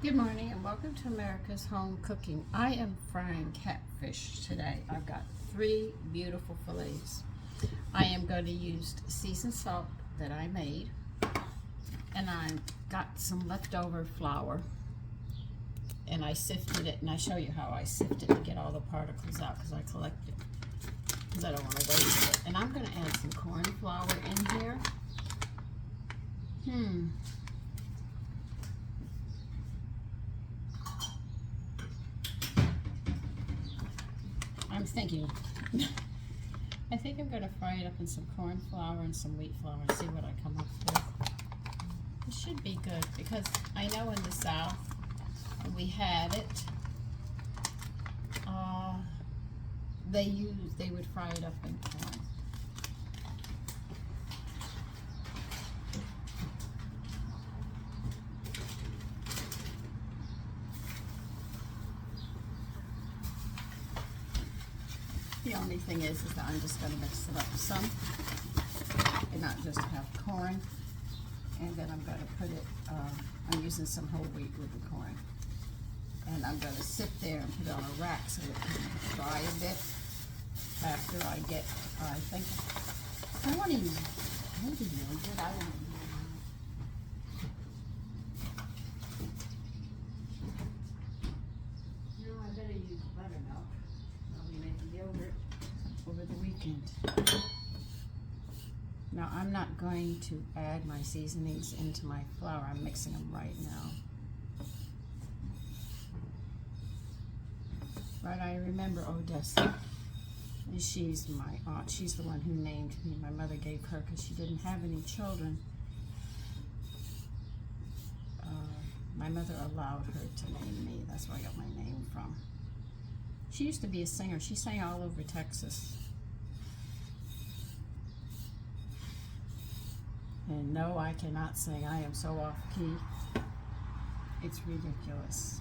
Good morning and welcome to America's Home Cooking. I am frying catfish today. I've got 3 beautiful fillets. I am going to use seasoned salt that I made, and I've got some leftover flour, and I sifted it, and I show you how I sift it to get all the particles out because I collect it because I don't want to waste it. And I'm going to add some corn flour in here. I'm thinking, I think I'm going to fry it up in some corn flour and some wheat flour and see what I come up with. It should be good because I know in the South, when we had it, they would fry it up in corn. The only thing is that I'm just going to mix it up some, and not just have corn. And then I'm going to put it, I'm using some whole wheat with the corn. And I'm going to sit there and put it on a rack so it can dry a bit after I get, I think, I want to use, maybe yogurt, I don't know. I better use buttermilk. I'll be making yogurt over the weekend. Now I'm not going to add my seasonings into my flour. I'm mixing them right now. But I remember Odessa. She's my aunt. She's the one who named me. My mother gave her because she didn't have any children. My mother allowed her to name me. That's where I got my name from. She used to be a singer. She sang all over Texas. And no, I cannot sing. I am so off key. It's ridiculous.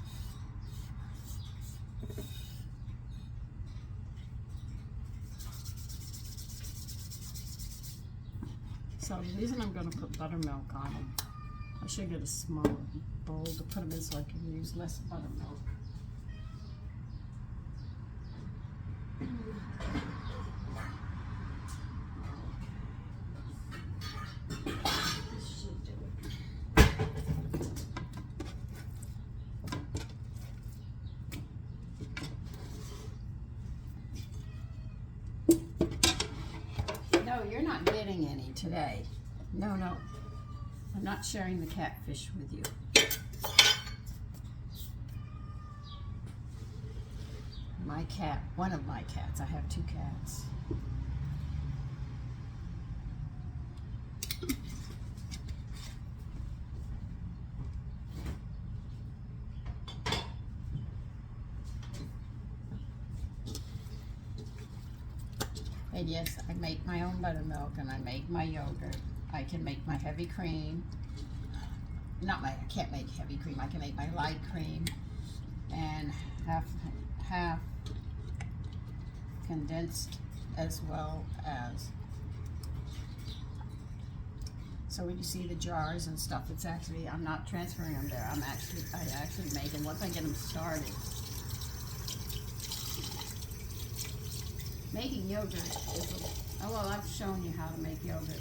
So the reason I'm going to put buttermilk on them, I should get a smaller bowl to put them in so I can use less buttermilk. No, you're not getting any today. No. I'm not sharing the catfish with you. My cat, one of my cats, I have 2 cats. And yes, I make my own buttermilk and I make my yogurt. I can make my heavy cream. I can't make heavy cream. I can make my light cream and half condensed as well as. So when you see the jars and stuff, it's actually, I'm not transferring them there. I actually make them once I get them started. Making yogurt is, well, I've shown you how to make yogurt.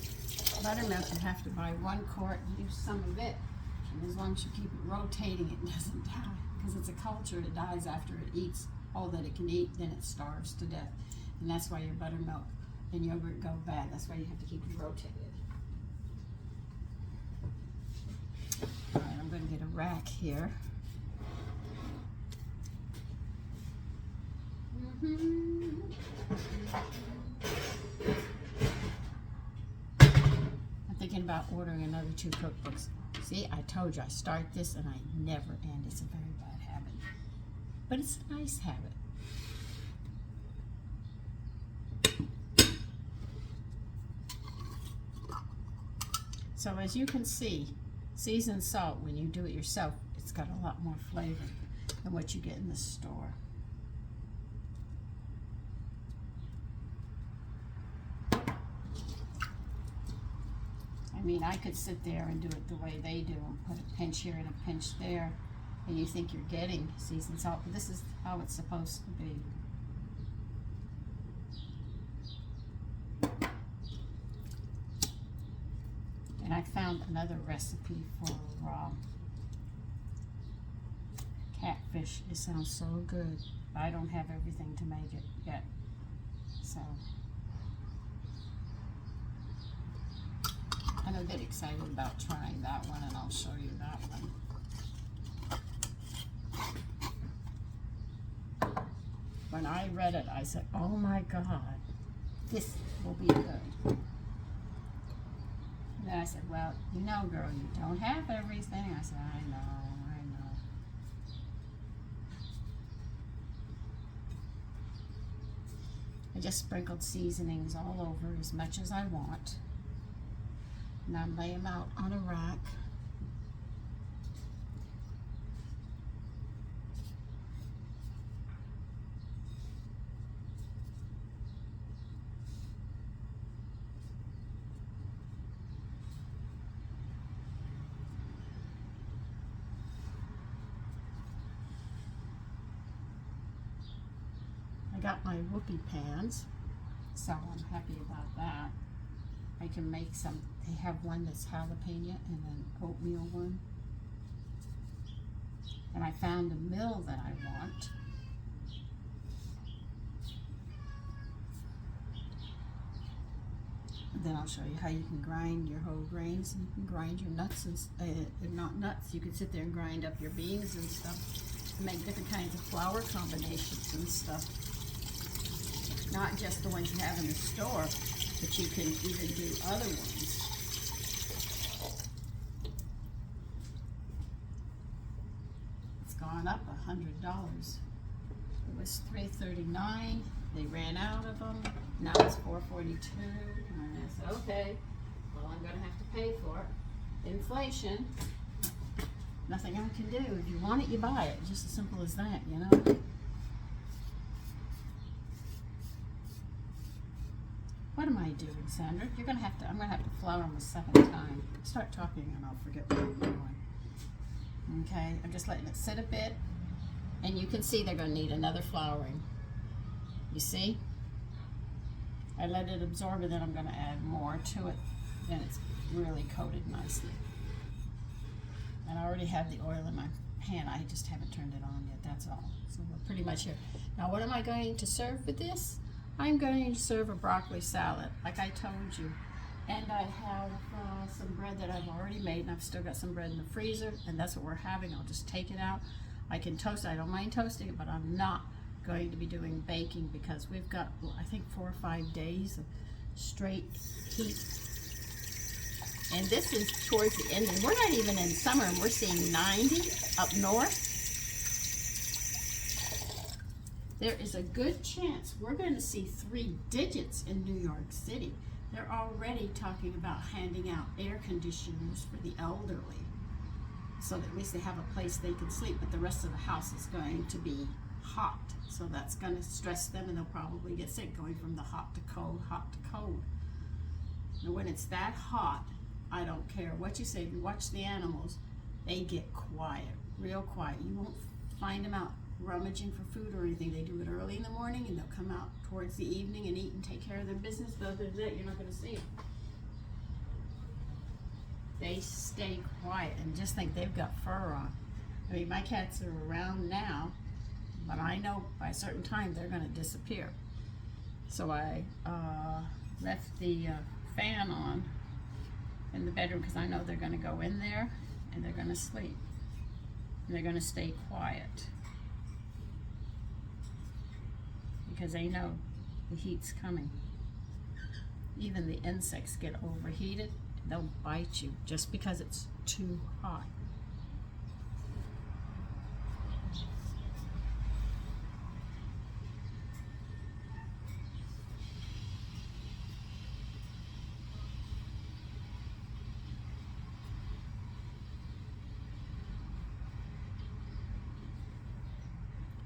Buttermilk, you have to buy 1 quart and use some of it. And as long as you keep it rotating, it doesn't die. Because it's a culture, it dies after it eats all that it can eat, then it starves to death. And that's why your buttermilk and yogurt go bad. That's why you have to keep it rotated. All right, I'm going to get a rack here. I'm thinking about ordering another 2 cookbooks. See, I told you I start this and I never end. It's a very bad habit. But it's a nice habit. So as you can see, seasoned salt, when you do it yourself, it's got a lot more flavor than what you get in the store. I mean, I could sit there and do it the way they do and put a pinch here and a pinch there, and you think you're getting seasoned salt, but this is how it's supposed to be. And I found another recipe for catfish. It sounds so good. I don't have everything to make it yet, so I'm a bit excited about trying that one, and I'll show you that one. When I read it, I said, oh my God, this will be good. And then I said, well, you know, girl, you don't have everything. I said, I know. I just sprinkled seasonings all over as much as I want. Now lay them out on a rack. I got my whoopie pans, so I'm happy about that. I can make some. They have one that's jalapeno and an oatmeal one. And I found a mill that I want. And then I'll show you how you can grind your whole grains, and you can grind your nuts and not nuts. You can sit there and grind up your beans and stuff, and make different kinds of flour combinations and stuff. Not just the ones you have in the store, but you can even do other ones. It's gone up $100. It was $3.39. They ran out of them. Now it's $4.42. And I said, okay, well, I'm going to have to pay for it. Inflation. Nothing I can do. If you want it, you buy it. Just as simple as that, you know. What am I doing, Sandra? I'm gonna have to flour them a second time. Start talking and I'll forget what I'm doing. Okay, I'm just letting it sit a bit, and you can see they're gonna need another flouring. You see? I let it absorb, and then I'm gonna add more to it, and it's really coated nicely. And I already have the oil in my pan. I just haven't turned it on yet. That's all. So we're pretty much here. Now, what am I going to serve with this? I'm going to serve a broccoli salad, like I told you. And I have some bread that I've already made, and I've still got some bread in the freezer, and that's what we're having. I'll just take it out. I can toast it. I don't mind toasting it, but I'm not going to be doing baking because we've got, I think, 4 or 5 days of straight heat. And this is towards the end, and we're not even in summer, and we're seeing 90 up north. There is a good chance we're going to see 3 digits in New York City. They're already talking about handing out air conditioners for the elderly, so that at least they have a place they can sleep, but the rest of the house is going to be hot. So that's going to stress them, and they'll probably get sick going from the hot to cold, hot to cold. And when it's that hot, I don't care what you say. If you watch the animals, they get quiet, real quiet. You won't find them out rummaging for food or anything. They do it early in the morning, and they'll come out towards the evening and eat and take care of their business, but other than that, you're not going to see them. They stay quiet, and just think they've got fur on. I mean, my cats are around now, but I know by a certain time they're going to disappear. So I left the fan on in the bedroom because I know they're going to go in there and they're going to sleep. And they're going to stay quiet because they know the heat's coming. Even the insects get overheated. They'll bite you just because it's too hot.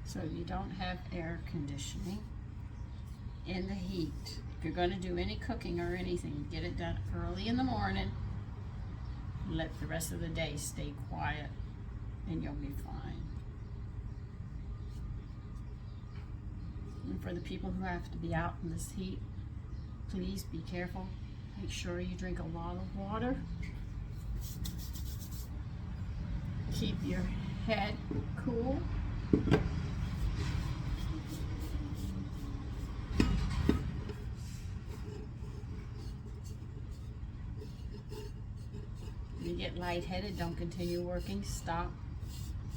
So you don't have air conditioning in the heat. If you're going to do any cooking or anything, get it done early in the morning. Let the rest of the day stay quiet and you'll be fine. And for the people who have to be out in this heat, please be careful. Make sure you drink a lot of water. Keep your head cool. You get lightheaded, don't continue working, stop,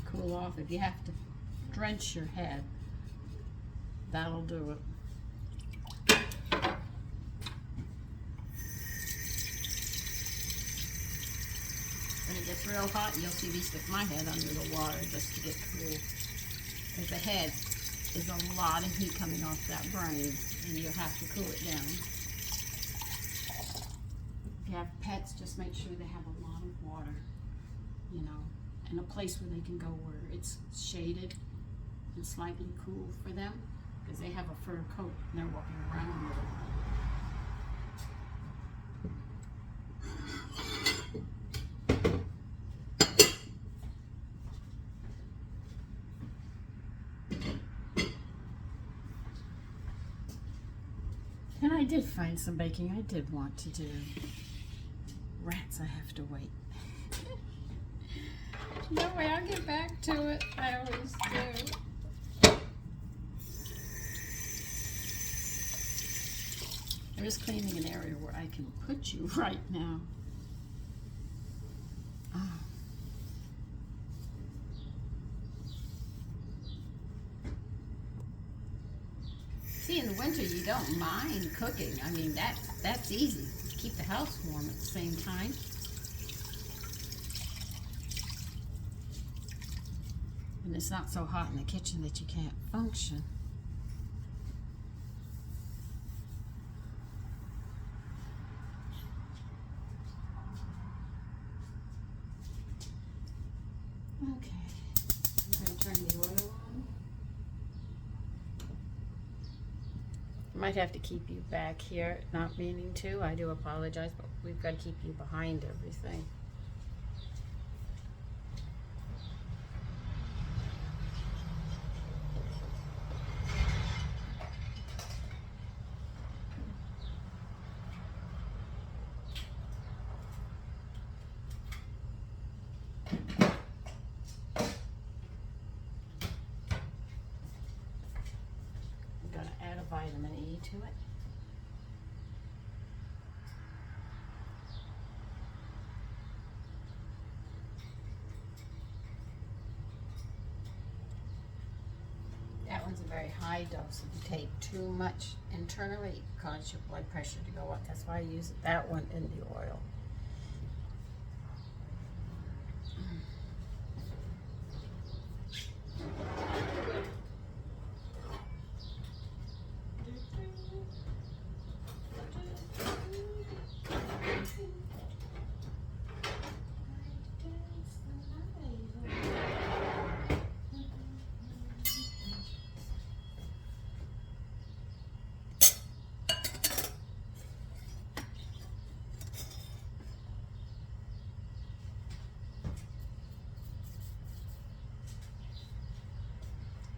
cool off. If you have to drench your head, that'll do it. When it gets real hot, you'll see me stick my head under the water just to get cool. Because the head is a lot of heat coming off that brain, and you have to cool it down. If you have pets, just make sure they have a lot of water, you know, and a place where they can go where it's shaded and slightly cool for them, because they have a fur coat and they're walking around with it. And I did find some baking I did want to do. Rats, I have to wait. No way, I'll get back to it. I always do. I'm just cleaning an area where I can put you right now. Oh. See, in the winter, you don't mind cooking. I mean, that's easy. Keep the house warm at the same time. And it's not so hot in the kitchen that you can't function. Okay, I'm going to turn the oil on. I might have to keep you back here, not meaning to. I do apologize, but we've got to keep you behind everything. Vitamin E to it. That one's a very high dose. If you take too much internally, it causes your blood pressure to go up. That's why I use that one in the oil.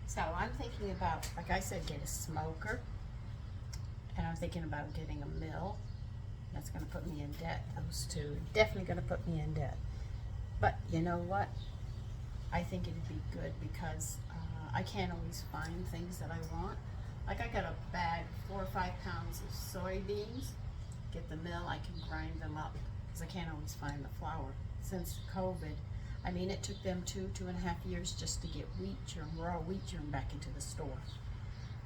So I'm thinking about, like I said, get a smoker. And I'm thinking about getting a mill. That's going to put me in debt. Those two definitely going to put me in debt. But you know what? I think it'd be good because I can't always find things that I want. Like I got a bag, 4 or 5 pounds of soybeans. Get the mill, I can grind them up because I can't always find the flour. Since COVID, I mean, it took them 2.5 years just to get wheat germ, raw wheat germ back into the store.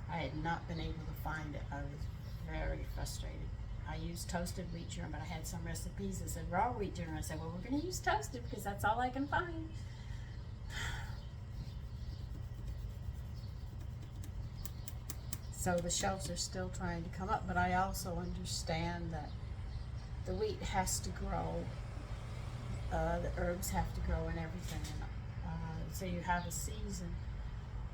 I had not been able to find it. I was very frustrated. I used toasted wheat germ, but I had some recipes that said raw wheat germ. I said, well, we're going to use toasted because that's all I can find. So the shelves are still trying to come up, but I also understand that the wheat has to grow. The herbs have to grow and everything, so you have a season.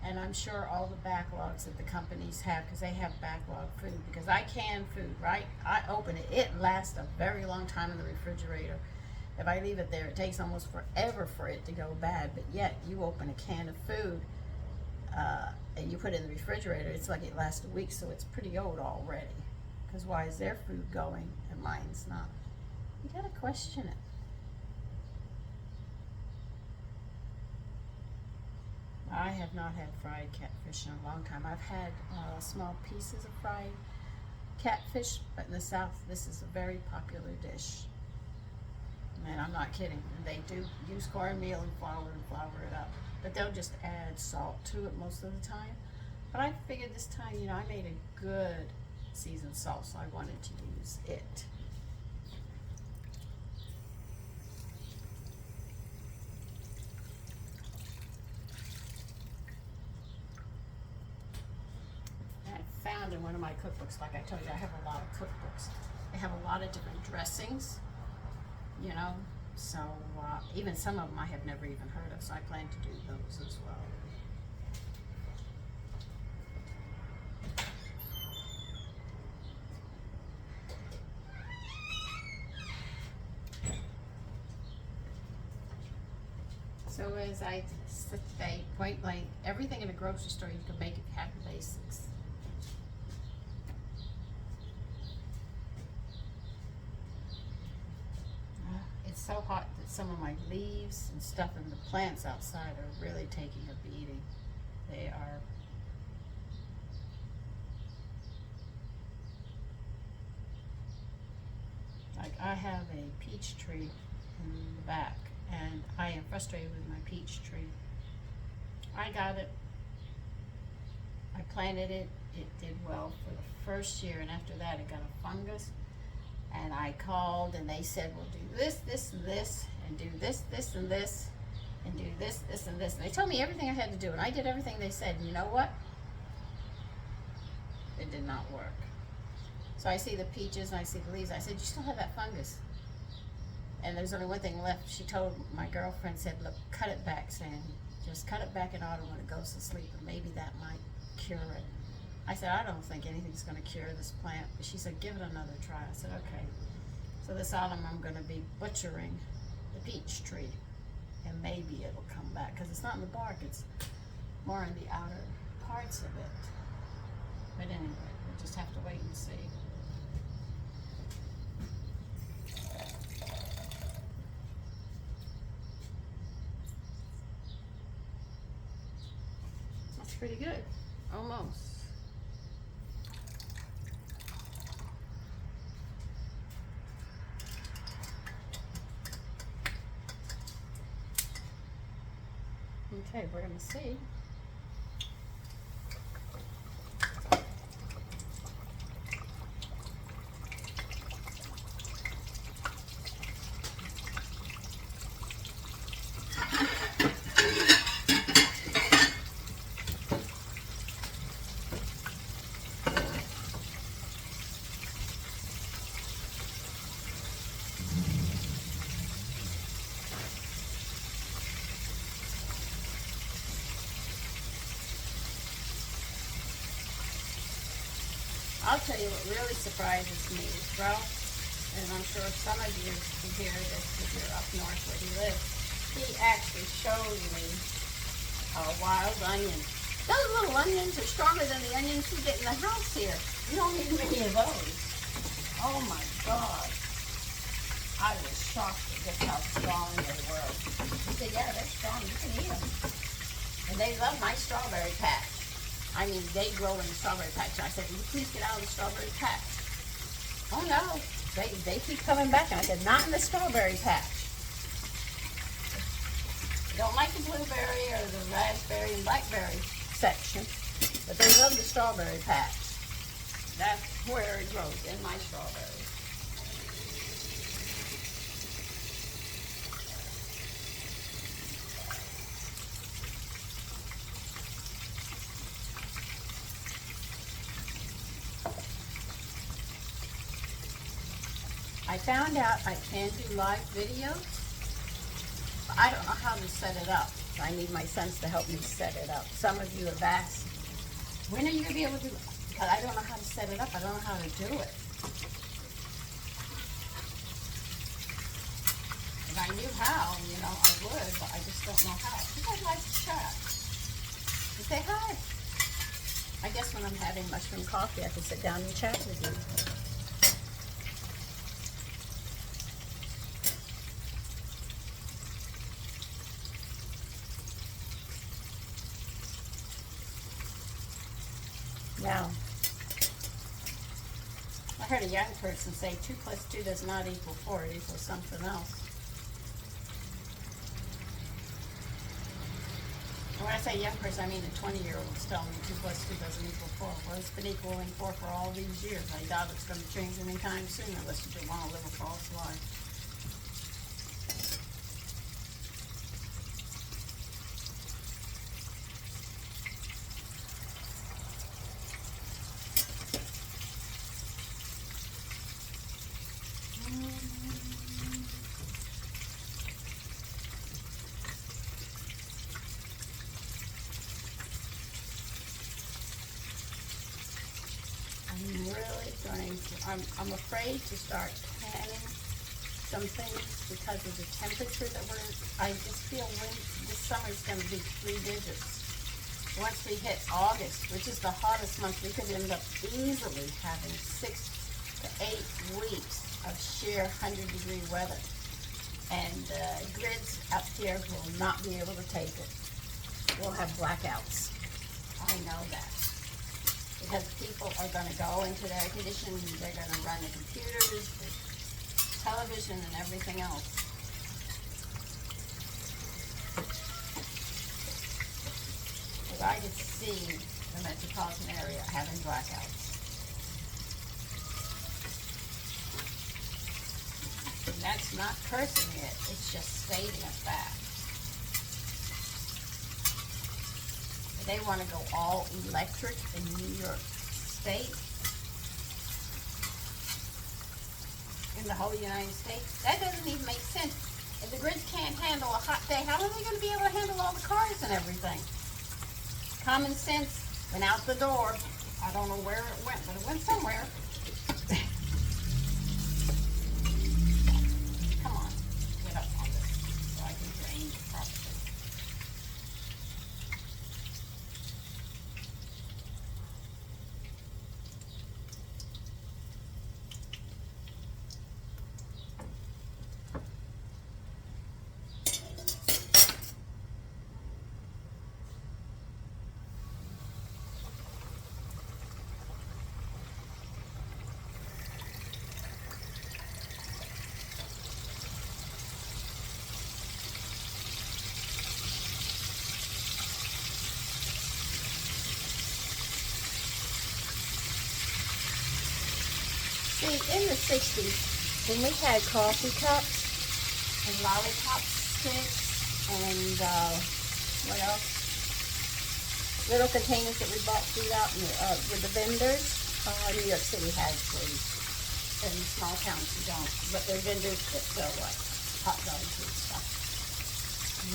And I'm sure all the backlogs that the companies have, because they have backlog food, because I can food, right? I open it, it lasts a very long time in the refrigerator. If I leave it there, it takes almost forever for it to go bad. But yet, you open a can of food and you put it in the refrigerator, it's like it lasts a week, so it's pretty old already. Because why is their food going and mine's not? You gotta question it. I have not had fried catfish in a long time. I've had small pieces of fried catfish, but in the South, this is a very popular dish. And I'm not kidding. They do use cornmeal and flour it up. But they'll just add salt to it most of the time. But I figured this time, you know, I made a good seasoned salt, so I wanted to use it. I found in one of my cookbooks, like I told you, I have a lot of cookbooks. They have a lot of different dressings, you know, so even some of them I have never even heard of, so I plan to do those as well. So as I say, point blank, everything in a grocery store you can make if you have the basics. It's so hot that some of my leaves and stuff in the plants outside are really taking a beating. They are. Like I have a peach tree in the back, and I am frustrated with my peach tree. I got it, I planted it, it did well for the first year, and after that it got a fungus. And I called and they said, well, do this, this, and this, and do this, this, and this, and do this, this, and this. And they told me everything I had to do, and I did everything they said. And you know what? It did not work. So I see the peaches and I see the leaves. I said, you still have that fungus. And there's only one thing left. She told my girlfriend, said, look, cut it back, Sandy. Just cut it back in autumn when it goes to sleep, and maybe that might cure it. I said, I don't think anything's going to cure this plant. But she said, give it another try. I said, okay. So this autumn I'm going to be butchering the peach tree, and maybe it'll come back, because it's not in the bark, it's more in the outer parts of it. But anyway, we'll just have to wait and see. That's pretty good, almost. Okay, we're gonna see. I'll tell you what really surprises me is Ralph, and I'm sure some of you can hear this if you're up north where he lives. He actually showed me a wild onion. Those little onions are stronger than the onions we get in the house here. You don't need many of those. Oh my God. I was shocked at just how strong they were. He said, yeah, they're strong. You can eat them. And they love my strawberry patch. I mean, they grow in the strawberry patch. I said, will you please get out of the strawberry patch? Oh no, they keep coming back. And I said, not in the strawberry patch. They don't like the blueberry or the raspberry and blackberry section, but they love the strawberry patch. That's where it grows, in my strawberries. I found out I can do live videos, but I don't know how to set it up. I need my sons to help me set it up. Some of you have asked, when are you going to be able to do it? But I don't know how to set it up. I don't know how to do it. I knew how, you know, I would, but I just don't know how. I think I'd like to chat. You say hi. I guess when I'm having mushroom coffee, I can sit down and chat with you. Now, I heard a young person say 2 plus 2 does not equal 4, it equals something else. And when I say young person, I mean a 20-year-old's telling me 2 plus 2 doesn't equal 4. Well, it's been equaling 4 for all these years. I doubt it's going to change anytime soon unless you just want to live a false life. I'm afraid to start planning some things because of the temperature that we're in. I just feel this summer is going to be 3 digits. Once we hit August, which is the hottest month, we could end up easily having 6 to 8 weeks of sheer 100-degree weather. And grids up here will not be able to take it. We'll have blackouts. I know that. Because people are going to go into the air conditioning, they're going to run the computers, the television, and everything else. Because I could see the metropolitan area having blackouts. And that's not cursing it, it's just stating a fact. They want to go all electric in New York State, in the whole United States. That doesn't even make sense. If the grids can't handle a hot day, how are they going to be able to handle all the cars and everything? Common sense went out the door. I don't know where it went, but it went somewhere. Come on, get up on this so I can drain it properly. See, in the 60s, when we had coffee cups and lollipop sticks and what else? Little containers that we bought food out in with the vendors. New York City has these. In small towns you don't. But they're vendors that sell like hot dogs and stuff.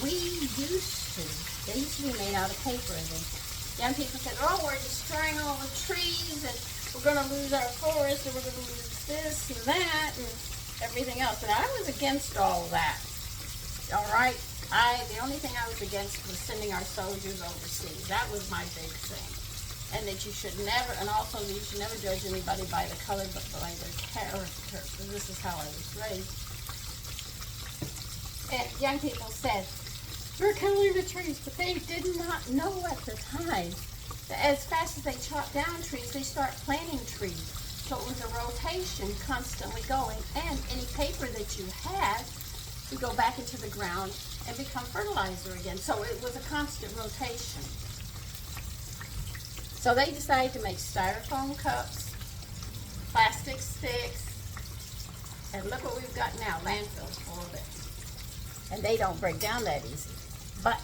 They used to be made out of paper. And then young people said, oh, we're destroying all the trees and we're going to lose our forest, and we're going to lose this and that and everything else. And I was against all that. All right? The only thing I was against was sending our soldiers overseas. That was my big thing. And that you should never, and also that you should never judge anybody by the color, but by their character. So this is how I was raised. And young people said, we're killing the trees, but they did not know at the time that as fast as they chop down trees, they start planting trees. So it was a rotation constantly going, and any paper that you had would go back into the ground and become fertilizer again. So it was a constant rotation. So they decided to make styrofoam cups, plastic sticks, and look what we've got now, landfills full of it. And they don't break down that easy. But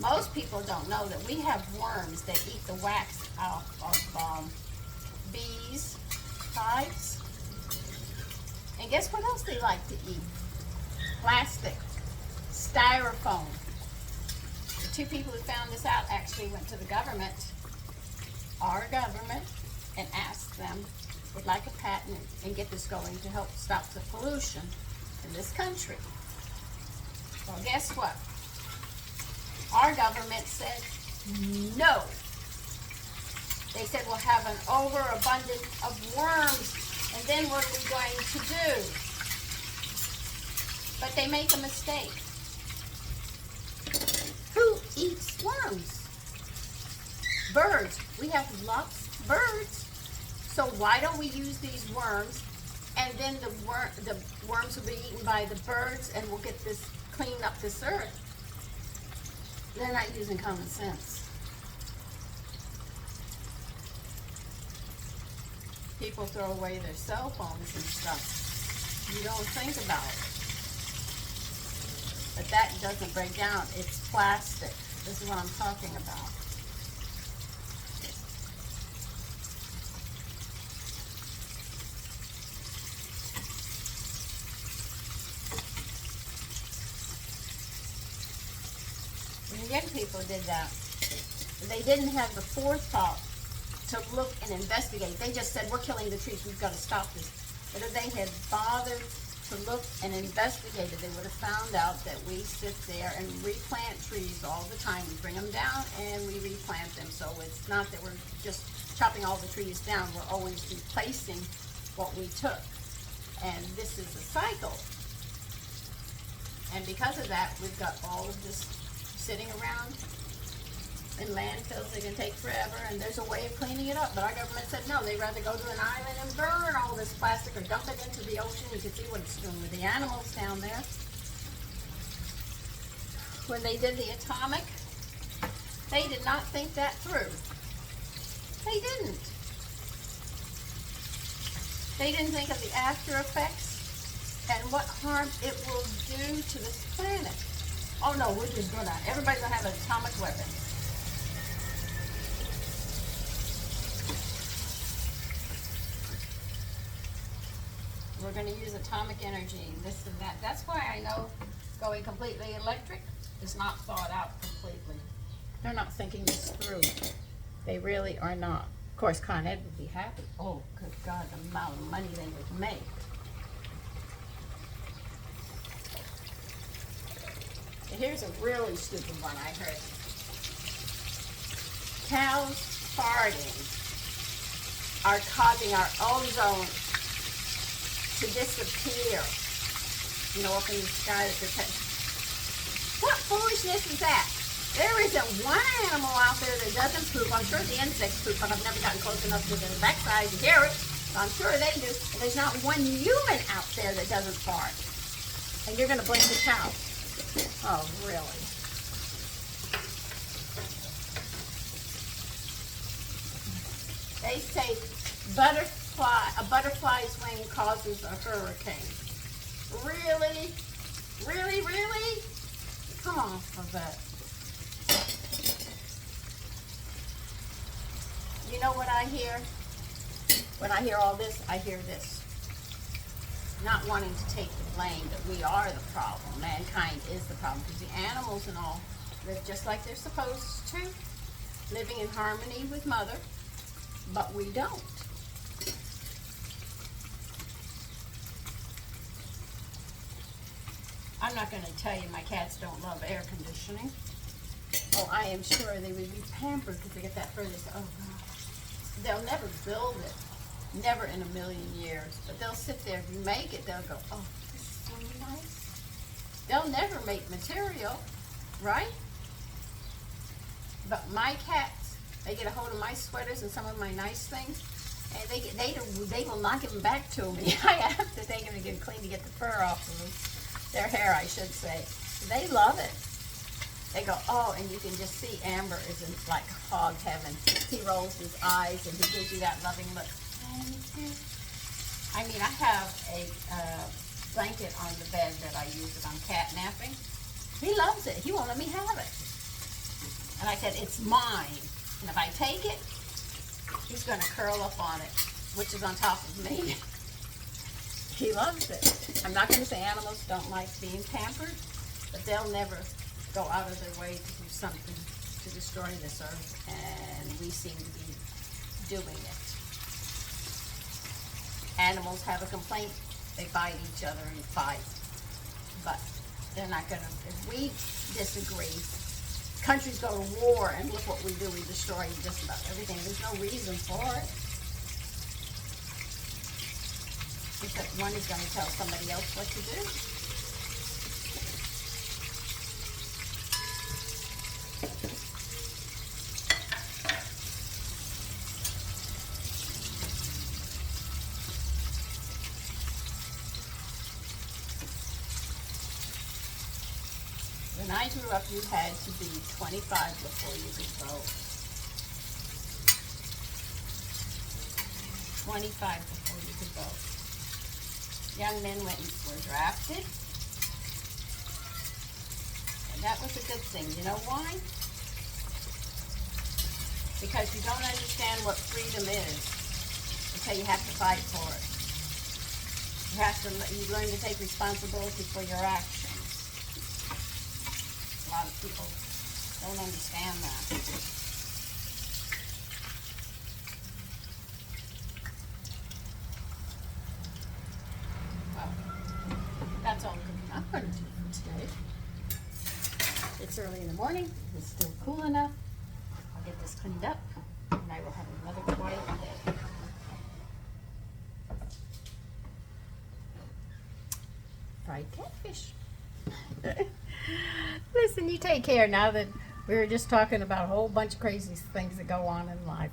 most people don't know that we have worms that eat the wax out of bees, hives. And guess what else they like to eat? Plastic, styrofoam. The 2 people who found this out actually went to the government, our government, and asked them, would like a patent and get this going to help stop the pollution. in this country. Well, guess what? Our government said no. They said we'll have an overabundance of worms, and then what are we going to do? But they make a mistake. Who eats worms? Birds. We have lots of birds. So why don't we use these worms, and then the worms will be eaten by the birds, and we'll get this, clean up this earth. They're not using common sense. People throw away their cell phones and stuff. You don't think about it. But that doesn't break down. It's plastic. This is what I'm talking about. And young people did that. They didn't have the forethought to look and investigate. They just said, we're killing the trees, we've got to stop this. But if they had bothered to look and investigate it, they would have found out that we sit there and replant trees all the time. We bring them down and we replant them. So it's not that we're just chopping all the trees down, we're always replacing what we took. And this is a cycle. And because of that, we've got all of this sitting around in landfills. They can take forever, and there's a way of cleaning it up. But our government said no, they'd rather go to an island and burn all this plastic or dump it into the ocean. You can see what it's doing with the animals down there. When they did the atomic, they did not think that through. They didn't. They didn't think of the after effects and what harm it will do to this planet. Oh no, we're just gonna, everybody's gonna have an atomic weapon. We're going to use atomic energy, this and that. That's why I know going completely electric is not thought out completely. They're not thinking this through. They really are not. Of course, Con Ed would be happy. Oh, good God, the amount of money they would make. And here's a really stupid one I heard. Cows farting are causing our ozone to disappear, you know, up in the sky. What foolishness is that? There isn't one animal out there that doesn't poop. I'm sure the insects poop, but I've never gotten close enough to the backside to hear it. So I'm sure they do. And there's not one human out there that doesn't fart. And you're going to blame the cow. Oh, really? They say a butterfly's wing causes a hurricane. Really? Really, really? Come on, Yvette. You know what I hear? When I hear all this, I hear this. Not wanting to take the blame that we are the problem. Mankind is the problem. Because the animals and all live just like they're supposed to. Living in harmony with Mother. But we don't. I'm not going to tell you my cats don't love air conditioning. Oh, I am sure they would be pampered because they get that further. Oh, God. They'll never build it. Never in a million years. But they'll sit there. If you make it, they'll go, oh, this is so nice. They'll never make material, right? But my cats, they get a hold of my sweaters and some of my nice things, and they will not give them back to me. I have to take them and get them clean to get the fur off of them. Their hair, I should say. They love it. They go, oh, and you can just see Amber is in like hog heaven. He rolls his eyes and he gives you that loving look. I mean, I have a blanket on the bed that I use if I'm cat napping. He loves it. He won't let me have it. And I said, it's mine. And if I take it, he's going to curl up on it, which is on top of me. He loves it. I'm not going to say animals don't like being pampered, but they'll never go out of their way to do something to destroy this earth, and we seem to be doing it. Animals have a complaint, they bite each other and fight. but they're not going to, if we disagree, countries go to war, and look what we do, we destroy just about everything. There's no reason for it. Except one is going to tell somebody else what to do. When I grew up, you had to be 25 before you could vote. 25 before you could vote. Young men were drafted. And that was a good thing. You know why? Because you don't understand what freedom is until you have to fight for it. You learn to take responsibility for your actions. A lot of people don't understand that. Well, that's all I'm going to do for today. It's early in the morning. It's still cool enough. I'll get this cleaned up, and I will have another quiet day. Fried catfish. Listen, you take care now that we were just talking about a whole bunch of crazy things that go on in life.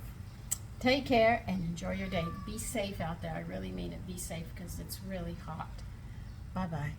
Take care and enjoy your day. Be safe out there. I really mean it. Be safe because it's really hot. Bye-bye.